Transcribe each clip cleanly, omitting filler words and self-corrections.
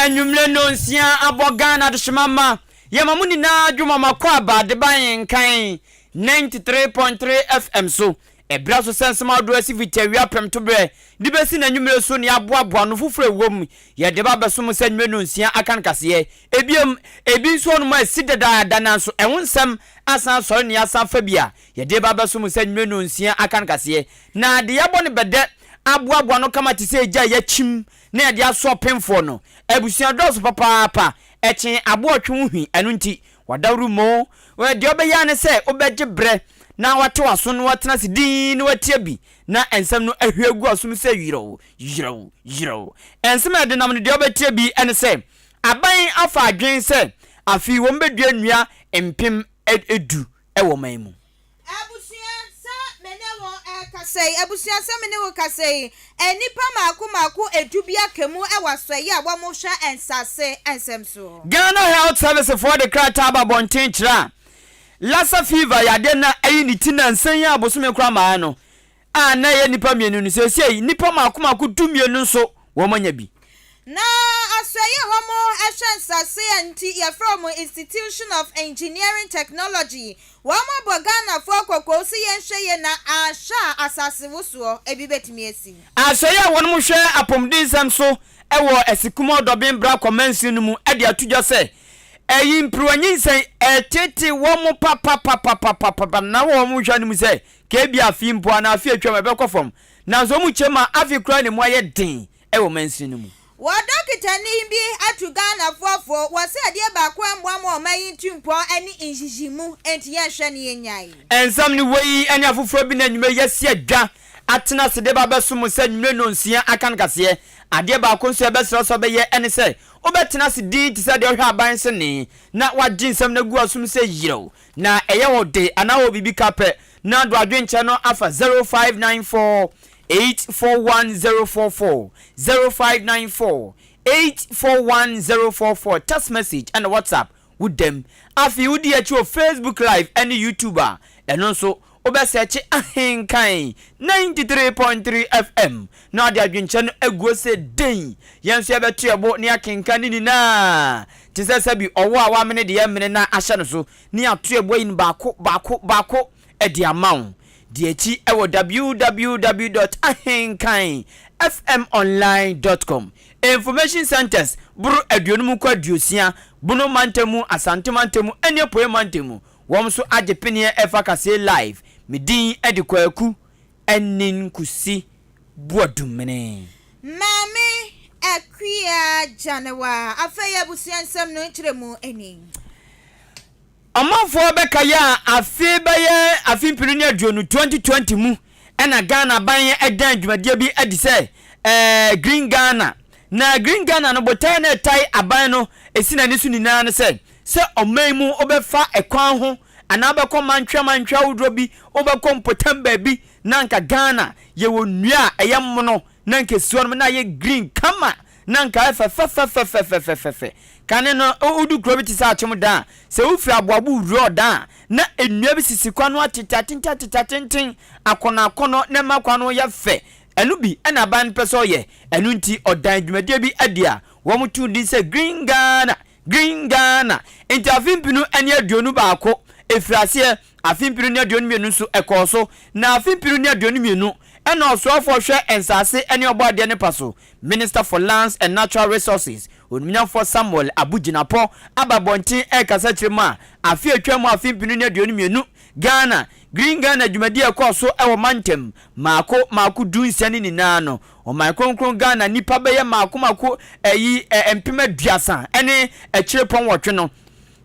Enumle no nsia abogana de shimama. Yamamuni na juma makwaba de bayin kan 93.3 FM so. Ebraso sensema do asivite wi prem to bre. Di besi na nwumre so ne aboaboa no fufure wom. Ye de ba beso mu sanwumre no nsia akan kase. Ebi so no ma sideda dana so ewonsem asan so ne asan fa bia. Ye de ba beso mu sanwumre no nsia akan kase. Na de yabo ne bede aboaboa no kama ti se eja ya chim na de aso pemfo no. Ebusia dos papa echen abootwe hu enu nti wadawru mo we de obeya ne se obeje bre na wate waso no watena se din no watie bi na ensem no ahwegu aso se yiro ensem ade nam no de obetie bi ene se aban afa adwen se afi wo mbedua nua empem edu ewo man mu Abusia sa mene wo kasei enipa maku edubia kemu ewasoye abomo hwa ensase ensemso Ghana Health Service for the krata babonten kira Lassa fever yade na ayi ni tina nsan ya abosome kura maa no na ye nipa mienu ni se nipa maku dumienu so wo manya bi na asoye homo ensase anti ya from Institution of Engineering Technology wama bogana for kokosi yenhye na asha asase woso ebibetimi esi asoye won mo hwe apomdinsam so ewo esikumo dobin bra commence no mu ade atudwa se impruanyinsen etete wo mo papa na wo mo hwa ni mu se ke bia fimpo na afi atwa mebekọ fom na zo mu chema afi kura ni mo aye den ewo mansi no mu Wadokita ni bi atugana fofo wase ade ba kwa mbwa mo mayin tumpo ani injijimu enti ye hwe ne yenyai ensam ni wei ani afoforo bi na nyume yesi adwa atena se de ba beso mu se nyume no nsia akan kase ade ba ko nso be sro so be ye ene se obetena se din ti se de hwe aban se ne na wagye nsam na gu asum se yiro na eye wode ana wo bibi kape na do adwenche no afa 0594 841044 0594 841044 text message and WhatsApp with them afi udi echo Facebook live and YouTuber and also obe search Ahenkan 93.3 FM na dia adwenche egu se den yenso ya betu ebo ne akenkan ni na ti se sabi owo a wa mene de ye mene na ahya no so ni atu ebo yin baako e di amount DH ewo www.ahenkanfmonline.com Information centers buru aduonum kwa duosia bunu mantemu asante mantemu ene poe mantemu wom so agepenie efa kase live medin edikwaku enin kusi buadumene mame akwia janewa afeya busiansam no nkyeremu eni Amafo beka ya afimpiru ni aduonu 2020 mu ena Ghana ban edan dwumadie bi adi se Green Ghana na Green Ghana no botai na tai aban no esina ni su nyina ne se oman mu obefa ekwan ho ana obekọ mantwa wudro bi obekọ mpotemba bi na nka Ghana ye wonua eyemmo na nka suo no na ye green kama na nka fe kane no udu kro bi ti sa achim da se ufri aboabu ro da na enua bi sisi kwa no atitatintin akona na makwa no ya fe enu bi na ban peso ye enu nti odan dwumadie bi adia wo mutu di se Green Ghana enti afimpinu ani aduonu baako efrase afimpinu ni aduonu mienu so ekoso na afimpinu ni aduonu mienu ena osofo hwe ensase ene obade ne paso Minister for Lands and Natural Resources Onumnya for Samuel Abujinapo ababontin ekasa kirema afi atwam afimpinu ni aduonu mienu Ghana Green Ghana dwumadi ekoso ewo mantem maako dunsiani ni nano o micronkron Ghana nipa beye maako empema duasa ene ekirepon wotwe no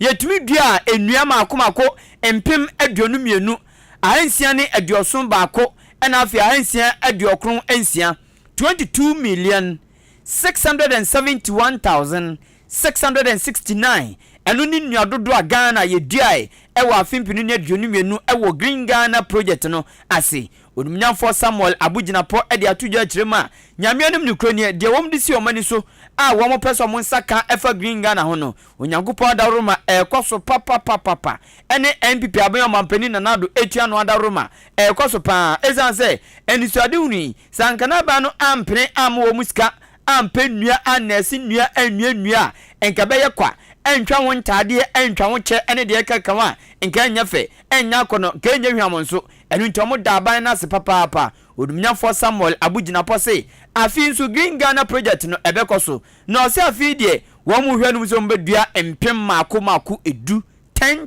yetumi dua enua maako empem aduonu mienu ahansia ne adioson baako ena afi ahansia adiokron ensia 22,671,669 enu ni nua dodo a Ghana ye duae ewo afimpinu ne aduonu mienu ewo Green Ghana project no ase Onumnya for Samuel Abujinapo ede atudwa kirema nyamianum ni kroni de wom disi omani so a wo mo peso mo nsaka efa Green Ghana ho no onyankopon adaroma ekoso papa ene NPP aban omampani nanado etua no adaroma ekoso pa ezan se enisuade uni sankana ba no ampre am wo musika ampe nnua anesi nnua nnua enka beye kwa entwa ho ntade entwa ho che ene de kaka wa enka nya fe enya kono ka nya hwam nso enu ntomo da aban na se papa odumnyafo Samuel Abugina pose afi nso Green Ghana project no ebekoso na ose afi de wo mu hwanu so mbedua empem mako edu 10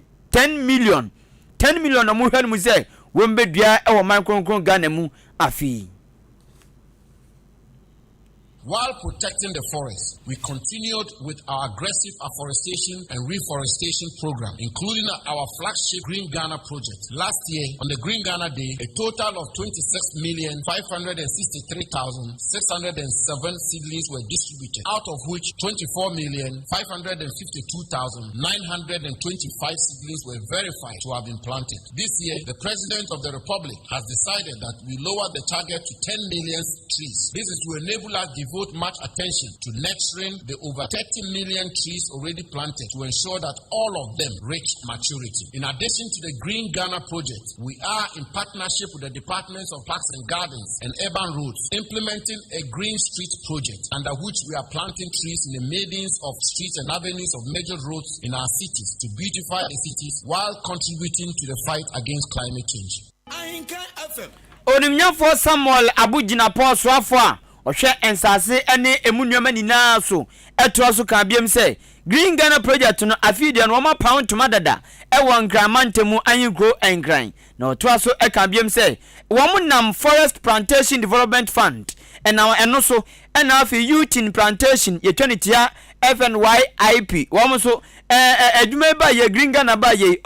million no mu hwanu se wo mbedua e wo man kronkron Ghana mu afi. While protecting the forest, we continued with our aggressive afforestation and reforestation program, including our flagship Green Ghana project. Last year, on the Green Ghana Day, a total of 26,563,607 seedlings were distributed, out of which 24,552,925 seedlings were verified to have been planted. This year, the President of the Republic has decided that we lower the target to 10 million trees. This is to enable us to devote much attention to nurturing the over 30 million trees already planted to ensure that all of them reach maturity. In addition to the Green Ghana project, we are in partnership with the Departments of Parks and Gardens and Urban Roads implementing a Green Street project under which we are planting trees in the medians of streets and avenues of major roads in our cities to beautify the cities while contributing to the fight against climate change. Ahenkan FM. Onimnyafo Samuel Abugina swafo a ohwe ensase ene emunuama nyina so etro so ka biem se Green Ghana project no afide no ma pound to madada e won gramantemu anyigro engran na otro so e ka biem se wo nam Forest Plantation Development Fund ena eno so ena afi youth in plantation ye twanitia FNYIP wo so adwuma ba ye Green Ghana ba ye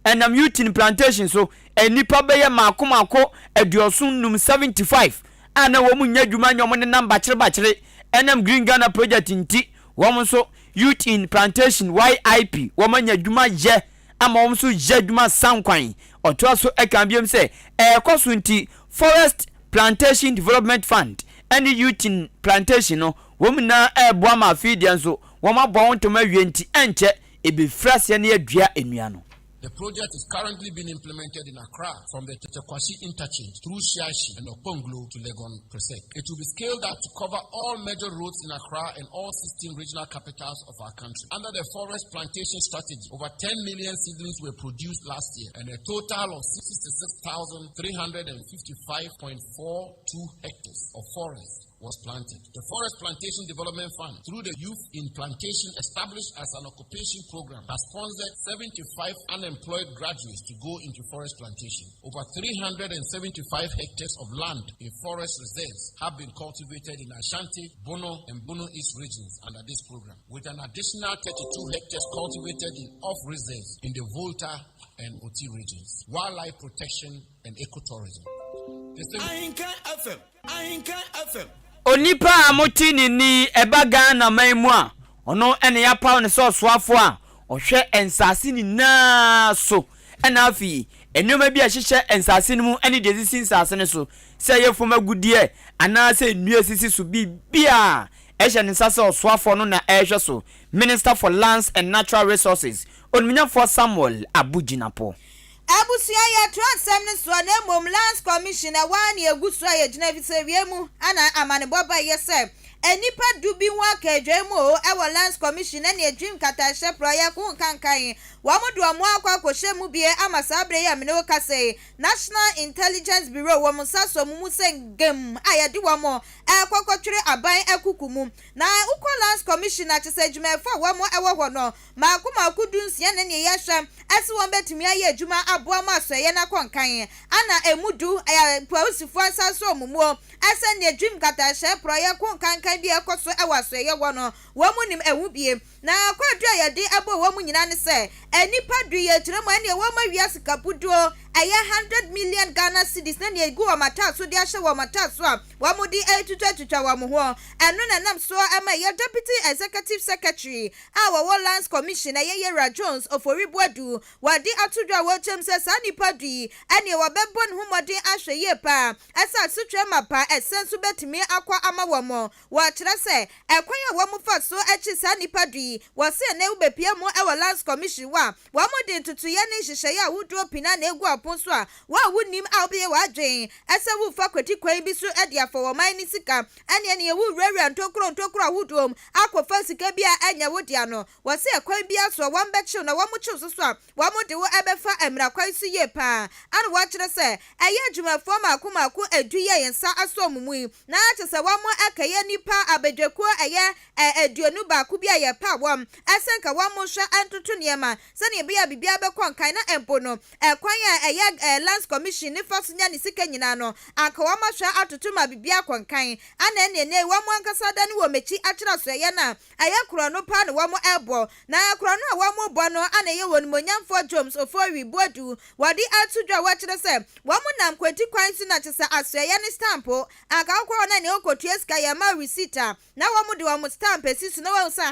enam youth in plantation so enipa be ye mako aduosun num 75 ana wo mu nya dwuma nyom ne namba bachire enam Green Ghana project nti wo so youth in plantation YIP wo manya dwuma je ama wo so je dwuma sankwan oto so e kan biem se ekoso nti Forest Plantation Development Fund any youth in plantation no wo mu na eboa ma fidia so wo ma bo ntoma wie nti enche e be frase ne adua enua no. The project is currently being implemented in Accra from the Tetekwashi interchange through Shiashi and Oponglo to Legon Presec. It will be scaled up to cover all major roads in Accra and all 16 regional capitals of our country. Under the forest plantation strategy, over 10 million seedlings were produced last year and a total of 66,355.42 hectares of forest was planted. The Forest Plantation Development Fund, through the Youth in Plantation established as an occupation program, has sponsored 75 unemployed graduates to go into forest plantation. Over 375 hectares of land in forest reserves have been cultivated in Ashanti, Bono, and Bono East regions under this program, with an additional 32 hectares cultivated in off reserves in the Volta and Oti regions. Wildlife protection and ecotourism. Ahenkan FM. Ahenkan FM. Onipa amotini ni eba Ghana maimu a ono ene ya paw ne so soafo a ohwe ensase ni na so ena afi enoma bi a hyehye ensase mu ene de sisi ensase ne so se yefom agudie ana se nnua sisi so bia ehye ne nsase osoafo no na ehwe so Minister for Lands and Natural Resources Onminyafo Samuel Abugina po Abusia ya transem ne so na mom Lands Commissioner wan egusu aye gina bisewiemu ana amane boba yese enipa dubi wa kedwemu e Lands Commissioner na edwim katashe proya ku kankan wamudu amu akwa mu bie amasabre ya mene okase National Intelligence Bureau wamusaso mu sengem ayade wamo akokotwere aban akukumu na ukwa Lands Commissioner chese dwumefo wamo ewo hono maku dunsia ne ne yahwem ase won betumi aye adwuma aboa masoye na konkan ana emudu pausifo asaso omumo ase ne edwim katashe proya ku kankan bi ekoso ewasoye wono wamunim ewu bie na kwadu ayade abo wamu nyina ne se enipa duye kiremo ene wama wiase kapudo aya 100 million Ghana cedis na ne gu wa mataso de ahye wa mataso a wamudi etutwa wa mo ho eno na nam so ama ya Deputy Executive Secretary our Lands Commissioner Yera Jones oforibuadu wadi atudwa wo chemse sanipa dui ene wa bebon humodin ahwe ye pa asa sutwe mapa esensu betimi akwa ama wamo wa kire se ekwan ya wamu fa so echi sanipa dui wose na ubepia mo Lands Commission wa a wɔn de ntutuye ne hyehyɛeɛ a wodoɔ pina na egu apon so a wa wonim a obeye wadwen ɛsɛ wo fa kwati kwan bi so ɛde afa wɔ man ne sika ɛne ne wo wura ntokoro a wodoɔ akɔfa sika bi a ɛnya wo dia no wɔse ɛkwan bi aso wɔn bɛkyew na wɔn kyew so a wɔn de wo ɛbɛfa emra kwan so yie pa ana wɔkyerɛ sɛ ɛyɛ adwumafoɔ maako edu yɛ nsa aso omumui na kyerɛ sɛ wɔn akɛyɛ nipa abedwekuo ɛyɛ aduonu baako bi a yɛ pa wɔm ɛsɛnka wɔn hwɛ antoto nneɛma sɛnea bia bibia bɛkɔ nkan na empo no ɛkwan a ɛyɛ lands commission ne fa so nya ne sika nyinaa no anka wɔn ahwɛ atoto ma bibia kɔ nkan ana ne wɔn ankasa da ne wɔ mechi akyerɛ so ɛyɛ na ɛyɛ korɔ no pa ne wɔn ɛbɔ na korɔ no a wɔn bɔ no ana ɛyɛ wɔn monyamfo Jones ofori bodu wɔde atu dwa wɔkyerɛ sɛ wɔn nam kwati kwan so na kyerɛ sɛ asoɛyɛ ne stampo anka akɔ na ne okotua sika yɛ ma receipt na wɔn de wɔn stamp esi so na wɔn sa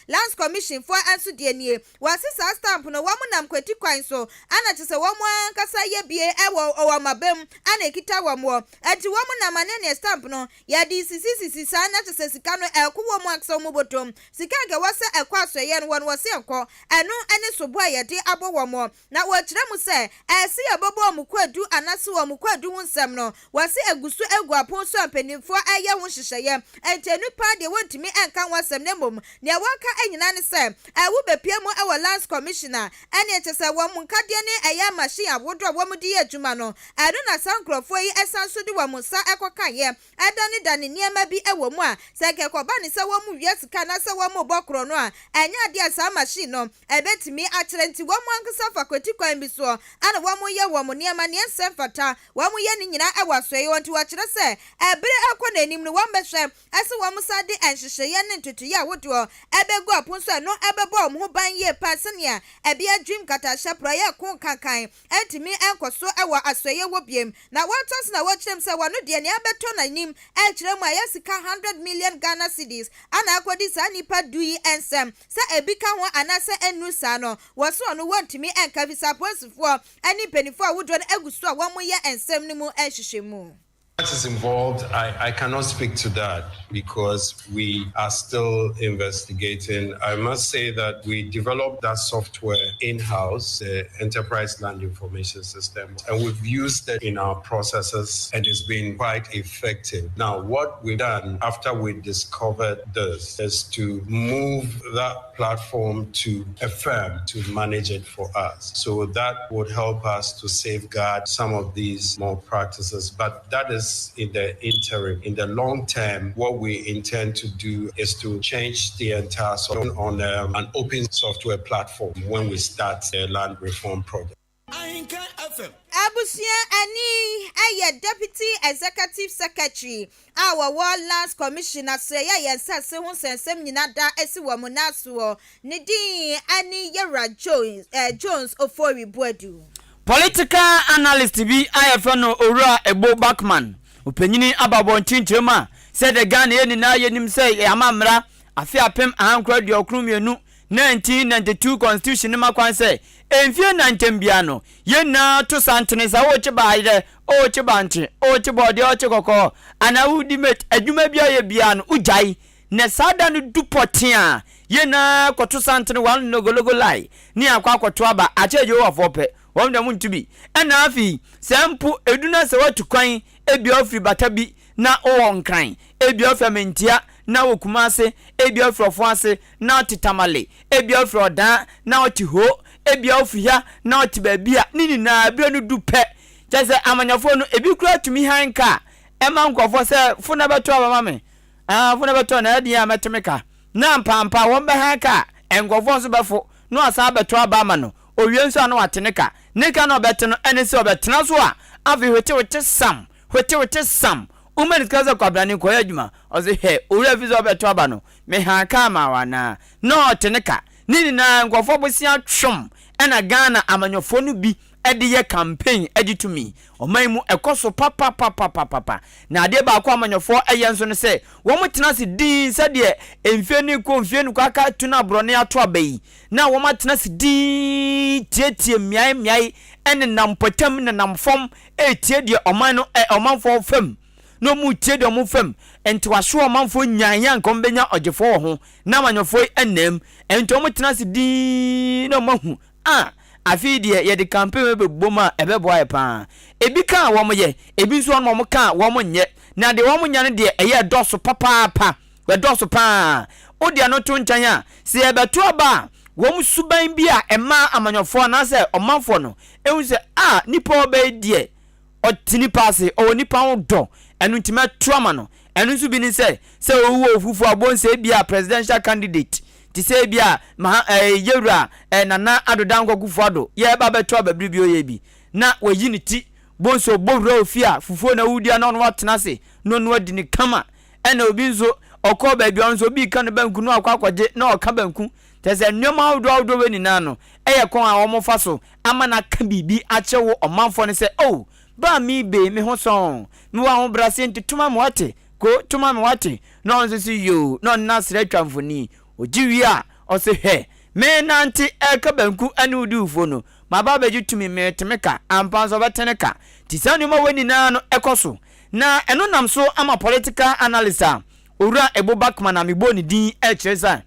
lands commission for anso de nie wɔse sa stamp no wɔn nam kwati kwan so ana kyerɛ sɛ wɔn ankasa yɛ bie ɛwɔ mabam ana ekita wɔn wɔ enti wɔn nam ne stamp no yɛ de sisi saa na kyerɛ sɛ sika no ɛko wɔn aksa wɔn botom sika nka wɔsɛ ɛkɔ asoɛyɛ no wɔn wɔse ɛkɔ ɛno ɛne sobo a yɛde abɔ wɔn na wɔkyerɛ mu sɛ ɛsi yɛbɛbɔ wɔn kwadu anase wɔn kwadu ho nsɛm no wɔse egusu egu apon so mpanimfoɔ ɛyɛ ho hyehyɛeɛ enti nipa deɛ wɔntumi ɛnka wɔn asɛm ne mmom nea wɔka ɛnyina ne sɛ ɛwo bepie mu ɛwɔ lands commissioner ɛne kyerɛ sɛ wɔn nkadeɛ ne ɛyɛ machine abodo a wɔn de yɛ adwuma no ɛno na sankrɔfoɔ yi ɛsan so de wɔn nsa ɛkɔka yɛ ɛdane nneɛma bi ɛwɔ mu a sɛ kɛkɔba ne sɛ wɔn wie sika na sɛ wɔn bɔ korɔ no a ɛnyɛ adeɛ saa machine no ɛbɛtumi akyerɛ nti wɔn ankasa fa kwati kwan bi so ana wɔn yɛ wɔn nneɛma ne nsɛm fata wɔn yɛ ne nyinaa ɛwɔ asoɛ wɔn ti wɔkyerɛ sɛ ɛbere ɛkɔ n'anim no wɔn bɛhwɛ ɛsɛ wɔn sa de nhyehyɛeɛ ne ntutuyɛ a wodoɔ ɛbɛgu apon so ɛno ɛbɛbɔ wɔn ho ban yie pa sɛnea ɛbi adwim katahyɛ porɔ yɛ ko kankan ɛntumi ɛnkɔ so ɛwɔ asoɛ wɔ biem na wɔtɔ so na wɔkyerɛ mu sɛ wɔn deɛ nea ɛbɛtɔ n'anim ɛkyerɛ mu a yɛ sika 100 million Ghana cedis ana akɔdi saa nipa du yi ɛnsɛm sɛ ebi ka ho anasɛ ɛnu saa no wɔso ɔno wɔntumi ɛnka visa polisifoɔ ɛne mpanyinfoɔ a wodoɔ no egu so a wɔn yɛ ɛnsɛm no mu ɛhyehyɛ mu. What is involved, I cannot speak to that because we are still investigating. I must say that we developed that software in-house, the Enterprise Land Information System, and we've used it in our processes and it's been quite effective. Now, what we've done after we discovered this is to move that platform to a firm to manage it for us. So that would help us to safeguard some of these more practices, but that is in the interim. In the long term, what we intend to do is to change the entire software on an open software platform when we start the land reform project. Ahenkan FM. Abusia ani aye deputy executive secretary our world lands commissioner say ya sase ho sensem nyina da esi wo munaso ne din ani yera Jones ofori boadu. Political analyst bi ayefo no owura Ebo Backman opanyini ababon chinchema said the Ghana ye na ye nim say e amamra afi apem ahankra de okrumienu 1992 constitution ma kwan say enfie na ntembia no ye na to santene sa wo chiba ide o chiba nche o chiba de o chikoko ana wudi met adwuma bia ye bia no ujai ne sada no dupotia ye na koto santene wan nogologo lai ni akwa koto aba acheje wo afope wọ́n dẹ̀ mú ntúbi ẹ̀nà àfi sẹ́mpu eduna sẹ́ wọ́n tukwan ebi ọ̀firi batabi na ọwọ́ nkran ebi ọ̀firi mẹ́ntia na okumase ebi ọ̀firi ọ̀fọ̀ase na ọ̀titamale ebi ọ̀firi ọ̀dan na ọ̀tiho ebi ọ̀firi ya na ọ̀ti baabi a nini na ebi no du pẹ́ kyesẹ́ amanyafo no ebi kura tumi hanka ẹ̀ma nkọ̀fọ̀ sẹ́ fúnà bẹ́tọ̀ abamame fúnà bẹ́tọ̀ na ẹ̀dí yà mẹ́tẹ̀mẹ́ka na mpampa wọ́n bẹ́ hanka nkọ̀fọ̀ nso bẹ́fọ̀ na ọ̀sán bẹ́tọ̀ abama no owie nso ano ateneka neka no beteno ene se obetena so a afi hwete sam umani kaza kwa brani ko adwuma oze he owura fi so obeto aba no me ha ka ma wana no teneka nini na nkofo bosia twom ena Ghana amanyofo no bi ede ye campaign ede to me oman mu ekoso papa na ade ba kwa amanyofo eye nso ne se wo mutena se din se de emfie ni ko aka tuna brone ato abai na wo matena se din tietie miai ene nampotam na namfom etie de oman no omanfo fam no mu tie de omo fam enti wahwe omanfo nyanyan nkombenya ogefo ho na amanyofo enam enti omo tena se din na mahu afi de ye de campaign be boma ebe boy pa ebi kan wo mo ye ebi nso on mo kan wo mo nye na de wo mo nya ne de eye doso papa we doso pa o de no to nchan a se ebe to ba wo mo suban bi a ema amanyofo na se omanfo no ehun se nipa oba de o tini passe o nipa wo do enu ntima trauma no enu nso bi ni se owo ofufu abonse bi a presidential candidate ti se bia yewura nana adodan kwakufu ado ye ba beto ababri bi oye bi na wayi ni ti bonso bowura ofia fufuo na wudia na no watena se no adi ni kama ena obi nso okọ ba bi onso bi kan banku no akwaje na oka banku tese nnoma awdo we ni na no eye kon a wo fa so ama na ka bibi achewo omanfo ne se ba mi be me ho son mi wa ho brase ntituma mo ate ko tuma mo ate no onso si yo no na sre twamfoni ojiwi a ose he me nanti eka banku ane udufo no maba beji tumi metemeka ampanso beteneka tisani mo weni na no ekoso na eno nam so ama political analyst owura ebo backman na mebo ni din echeza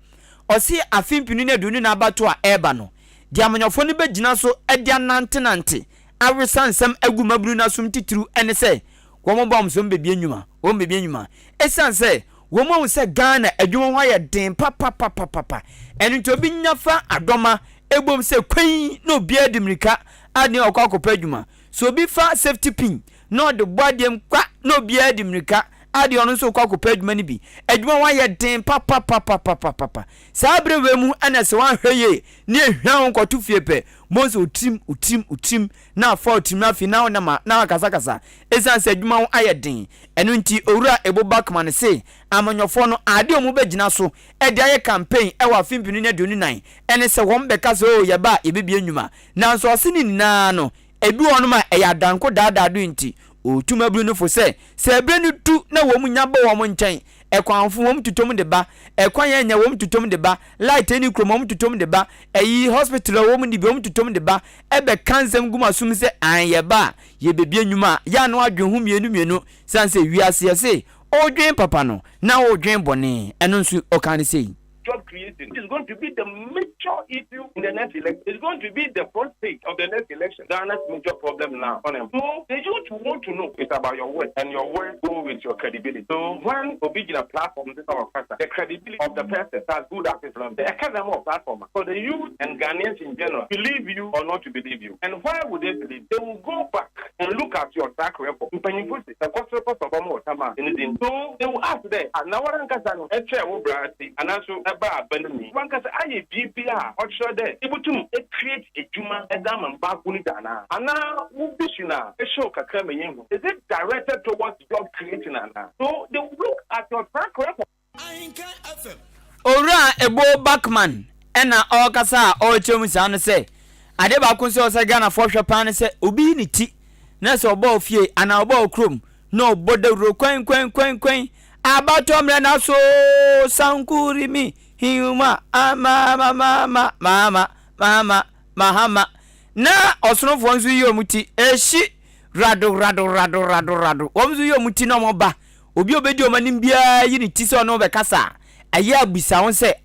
osi afimpinu na dunu na abato a eba no dia amanyofo ni begina so edia nante awesansam agumabru na sum titru ene se wo bom so mbebie enwuma wo mbebie enwuma esanse wo mo se Ghana adwuma ho ya den papa enu to bi nyafa adoma ebom se kwen no bia dimrika ade okwakopa adwuma so bi fa safety pin no de boadem kwa no bia dimrika ade ono so okwakopa adwuma ni bi adwuma ho ya den papa sabre we mu ana se wan hweye ne ehwan nkoto fiepe monso utim na fa utim afi na kasa esan se adwuma ho ayeden enu nti owura ebo backman se amanyofo no ade omu begina so e de aye campaign e wa fimpinu ne donu nan ene se won beka so ye ba ebebie nwuma na so osini na no ebi wonu ma e ya danko daadado nti otuma blu no fo se ebre no tu na wo mu nyaba wo mu nchen ekwanfo wo mu tutom de ba ekwan ya nya wo mu tutom de ba light eni krom wo mu tutom de ba eyi hospital wo mu ni bi wo mu tutom de ba ebe kansem guma sum se an ye ba ye bebie nwuma ya no adwen hu mienu sanse wiase ye se odwen papa no na odwen bone eno nsu okan se job creating is going to be the major issue in the next election. It's going to be the front page of the next election. Ghana's major problem now. So the youth want to know is about your word, and your word go with your credibility. So when original platform is our person, the credibility of the person as good as it's from the academy platform. So the youth and Ghanaians in general believe you or not to believe you. And why would they believe? They will go back and look at your track record. So they will ask them, and now and also ba banani wan ka say aye BPA or sure there able to create a juma edam ba kuni dana ana wo bishina e show kakra meyen is it directed towards job creating ana so they look at your track record. Ahenkan FM owura ebo backman ena okasa o chemu sa no say ade ba kun say o say Ghana for hwe pan say obi ni ti na say oba ofie ana oba okrom no bodawro kwen abato mre na so sankuri mi hiuma mama na osonofo nso yi omuti eshi rado omzu yi omuti na omoba obi obedi omanim bia yi ni ti se ono be kasa aye abisa won se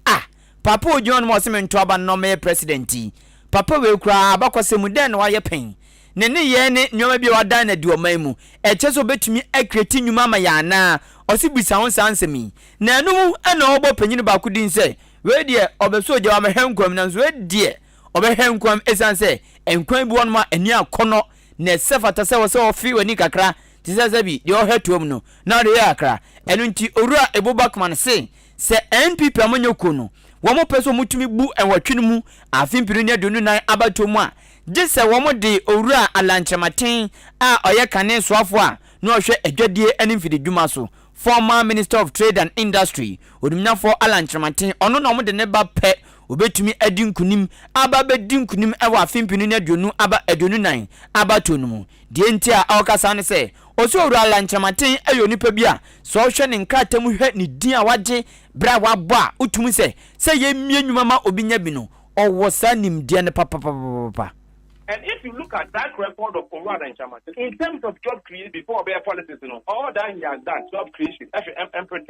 papa ojo no mo se mento aba no me presidenti papa we kura abakose mu den na waye pen ne ye ne nyoma bi wadan na di oman mu eche betumi akreti nyuma ma ya na osibisa won sansemi na enu ana obo panyin ba ku din se we de obeso je wa mehenkwam na so we de obehenkwam esanse enkwan bi won ma ani akono na sefata se wo se ofi wani kakra ti se bi de o hetuom no na de ya akra enu nti owura ebo backman se NPP amanyoko no wo mo peso mutumi bu enwatwe mu afimpiru ne donu nan abatomu a gese wo mo de owura alanchematen a oye kane soafo a no hwe adwadie animfidi dwuma so former Minister of Trade and Industry odumnyafo alanchematen ono no mo de ne ba pe obetumi adi nkunim aba bedi nkunim ewa afimpinu ne donu aba adonu nan abatonu mu de nti a awkasa ne se oso owura alanchematen ayo nipa bia so hwe ne nkratam hwe ne din a waje bra wabo a utumi se ye mie nwuma ma obinya bi no owo sa nimdia ne papa And if you look at that record of Conrad and Chama, in terms of job creation before their policies, all that he has done, job creation,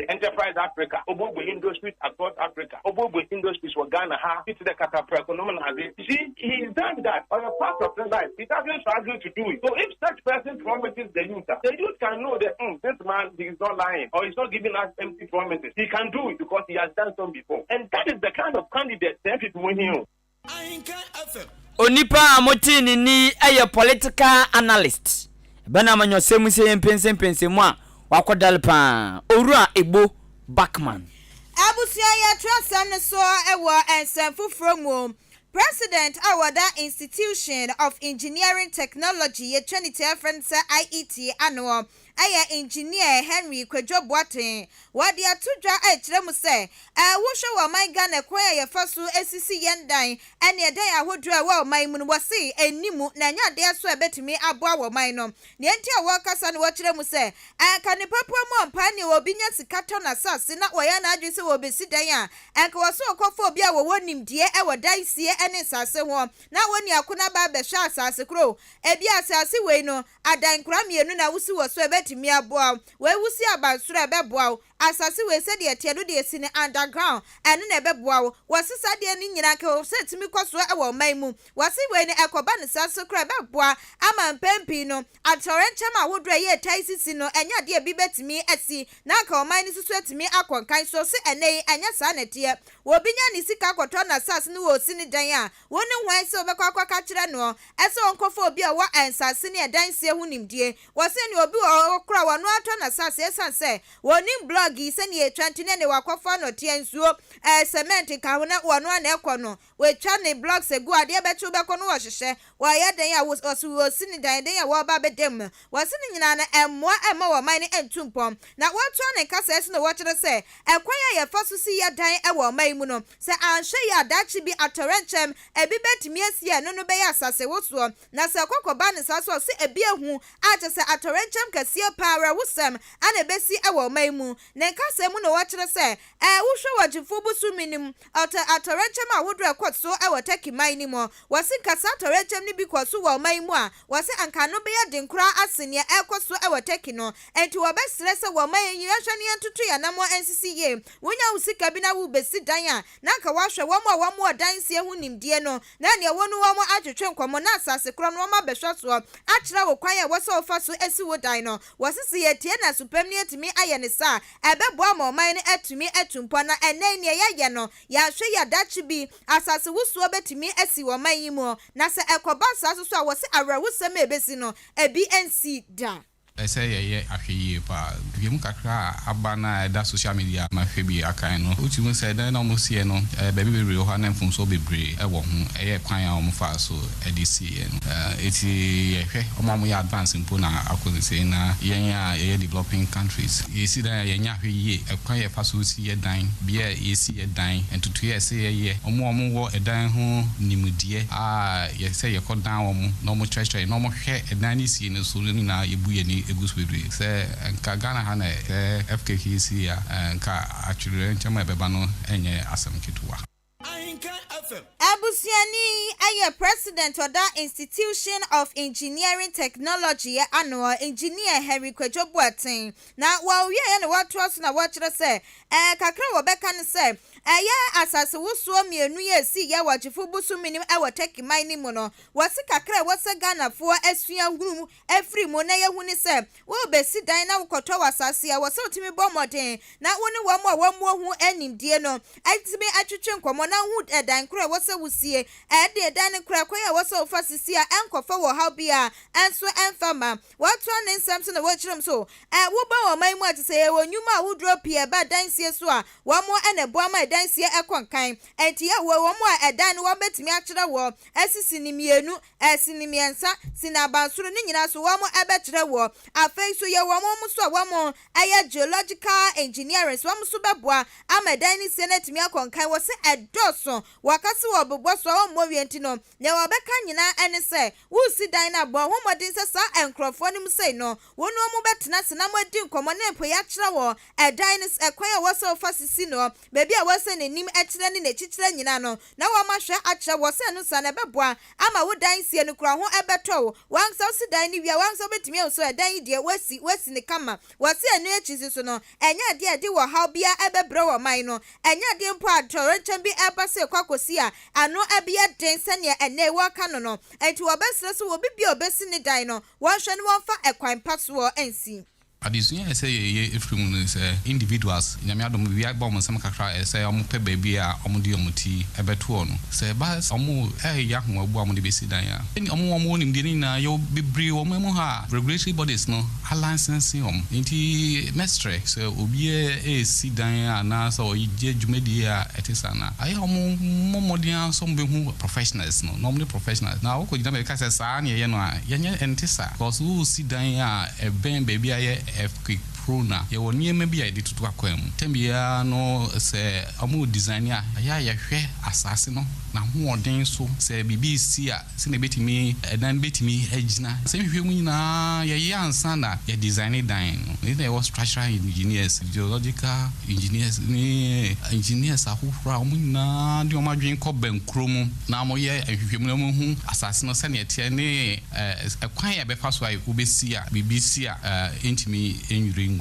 Enterprise Africa, Obobo industries across Africa, Obobo industries for Ghana, it's the catapult phenomenon. See, he's done that on a part of the life. He doesn't struggle to do it. So if such person promises the youth can know that this man he is not lying or he's not giving us empty promises. He can do it because he has done so before. And that is the kind of candidate that people win him. Ahenkan FM. Onipa amotini ni eye political analyst. Bana manyosemu se yempense mu a wakodal pa. Owura Egbo Backman. Abusia ya transam so ewo ensemfu from home. President Awada Institution of Engineering Technology ye Trinity Friends IET annual aya engineer Henry Kwejobwate wadi atudwa ekyere mu se wo hwe wa man Ghana kwaya ye faso esisi yendan ene edan ahodro wa man mu no wose enimu na nya de so ebetimi aboa wo man no ne enti a wo kasa no wo kyere mu se aka ne papua mu ampa ne obi nya sikato na sase na wo ya na adwe se wo besi dan a aka wo so okofo obi a wo wonimdie e wo dan sie ene sase ho na woni akona ba be hwa sase kro ebi asase we no adan kura mienu na wusi wo so ebetimi aboa we wusi abansoro ebeboa asase we se de tie do de esi ne underground ene na ebeboa wo sesa de ni nyina ka wo setimi kwaso e wo man mu wasi we ne ekoba ne sase kro ebeboa ama mpempi no atorenchem awodro ye taisisi no enya de bi betimi esi na ka o man ni susu etimi akonkan so se ene enya sa na tie wo binya ni sika kwato na sase ne wo si ni dan a woni hwan se obekwa akwa kire no ese onkofo obi a wa ensase ne dan se hu nimdie wase ni obi okra wano ato na sase esanse woni blog ise ni etwantine ne wakofo no tie nsuo cement ka wona wano na ekono we twa ne blog se gu ade betu beko no wo hyehye wa ye dan a wo si ni dan a wo ba bedem wase ni nyina na emmoa ema wo man ne entumpom na woto ne kasa ese no wo kire se ekwaya ye faso si ye dan e wo man mu no se anhwe ya dachi bi atorenchem ebi betimi asie no be ya asase woso na se kokoba ne saso se ebi ehu ache se atorenchem kasie power wusem ana besi e wo man mu ne kasa mu no wo kire se wohwe wajifu busu minim atorenchem awodro ekotso e wo taki man ni mo wase kasa atorenchem ni bi kwaso wo man mu a wase anka no be ya dinkura asene ekotso e wo taki no enti wo be stress wo man yi ahwani entutu ya na mo ensisi ye wonya usika bi na wo besi dan a na ka wahwe wo mo dan sie hu nimdie no na ne wonu wo mo atwetwe nkomo na asase kro no ma behwa so akira wo kwan ya wo so fa so esi wo dan no wasisi ye tie na supam ne etimi aye ne sa ebeboa ma oman ne etumi etumpo na enen ne ye no ya hwe ya dachi bi asase wusuo betimi esi wo man yi mu na se ekoba asase so a wo se awrawusem ebesi no ebi ensi da ese ye ahweye pa biem kakra abana da social media ma hwebi akan no utimu se dan na omosie no baby bebre ho na mfumso bebre e wo ho eye kwan a omfa so edc no eti ye hwe omo ya advance mpo na akozese na yen ya ye developing countries ye si dan ye nya hweye ekwan ye fa so si ye dan bia ye si ye dan entutu ye se ye omo wo edan ho nimudie ye se ye kodan omo no mo treasure no mo hwe edan ni si ne so ni na yebuye ni eguswedwe se nka Ghana ha na FKKC ya nka atwere nchema ebeba no enye asem ketuwa Ahenkan FM. Abusiani aye president of that Institution of Engineering Technology annual engineer Henry Kwejobwate na wa wie ye ne watros na wachire se kakra wo beka ne se asase wusuo mienu ye si ye wajifu busu minim e woteki mine mu no wasi kakra wose Ghana fo asua hunu efri mu na ye huni se wo besi dan na wokoto wasase ya wose otimi bomoden na woni wo mo hu animdie no atimi atwetwe nkomo na hu dan kra wose wusie de dan kra kwaya wose ofasisi a enkofa wo habia enso enfama wato ne nsam so na wochirim so wo ba wo man mu atise ye wonyuma wo drop ye ba dan sie so a wo mo ene boa ma dan sie ekonkan enti ye wo mo a dan wo betimi akire wo asisi ni mienu asini miensa sinabansoro ni nyina so wo mo ebekire wo afei so ye wo mo so wo mo aya geological engineering so wo so beboa ama dan ni sie na timi akonkan wo se edoso wakasi wo bobbo so wo mo wienti no ne wo beka nyina ene se wo si dan na bo ho modin se sa enkrofo ni msei no wonu mo betena se na mo di nkomo na epo ya kire wo edan ni ekwan a wo so fasisi no bebi a wo se ne nim ekyere ne nechikyere nyina no na wo ma hwe akyere wo se no sa na beboa ama wo dan sie no kura ho ebeto wan so si dan ni wia wan so betimi so dan die wasi ne kama wo se enu echizi so no enya de wo how bia ebebre wo man no enya de mpo atorentwa bi eba se kwakosi a ano ebia den se ne ene wo ka no no enti wo besre so wo bibia obesi ne dan no wo hwe no wo fa ekwan paso ensi Addition, I say, if you individuals, Yamiadom, we are bomb and some cacra, say, I'm pe baby, Omuti, a betuono. Say, Bass, Omu, a young woman, the basic dia. Any morning dinner, you'll be brave or memoha. Regulatory bodies, no, a licensing inti mestre, so Ubie, a see dia, Nas or Jumedia, etisana. I am more than some professionals, no, normally professionals. Now, could you make a son, Yanya and Tessa, because who see dia, a ben baby, quick prona ye woni ema bi ide tutu akwam tembia no se amu designer ya hwe asase no na hoɔden so se BBC a se ne betimi edan betimi agina se hwe mu nyina ye ansa na ye design dan no they were structural engineers geological engineers ni engineers ahofra mu nyina de omadwen kɔ bankro mu na mo ye hwe mu mu hu asase no se ne tie ne ekwan ya befa so ai obesi a BBC a intimi enwiri